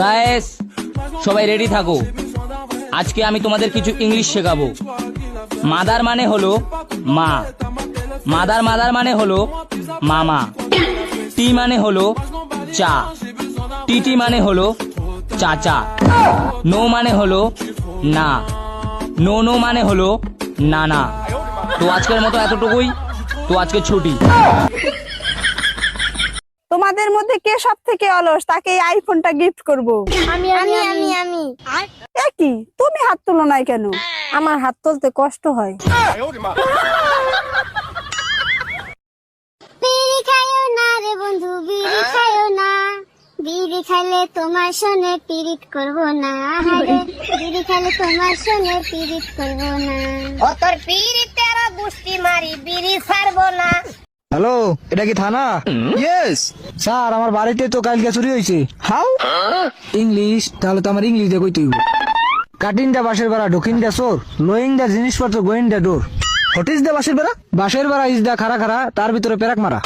Guys সবাই ready থাকো, আজকে আমি তোমাদের কিছু ইংলিশ শেখাবো। মাদার মানে হলো মা, মাদার মানে হলো মামা, টি মানে হলো চা, টিটি মানে হলো চাচা, নো মানে হলো না, নো মানে হলো নানা। তো আজকের মতো এতটুকুই, তো আজকে ছুটি। তোমাদের মধ্যে কে সব থেকে অলস তাকে এই আইফোনটা গিফট করব। আমি আমি আমি আমি কি তুমি হাত তুলো নাই কেন? আমার হাত তুলতে কষ্ট হয়। বিড়ি খাইও না রে বন্ধু, বিড়ি খাইও না, বিড়ি খাইলে তোমার সঙ্গে পিরিত করব না। বিড়ি খাইলে তোমার সঙ্গে পিরিত করব না। ও তোর পিরিতের গুষ্টি মারি বিড়ি ছাড়বো না। হ্যালো, এটা কি থানা? ইয়েস স্যার, আমার বাড়িতে তো কালকে চুরি হয়েছে। হাউ? ইংলিশ? তাহলে তো আমার ইংলিশ দিয়ে কইতে হইব। কাটিং দা বাঁশের বেড়া, ঢুকিং দা চোর, লোয়িং দা জিনিসপত্র, going the door. What is the বাঁশের বেড়া? বাঁশের বেড়া ইজ দা খাড়া খাড়া, তার ভিতরে পেরাক মারা।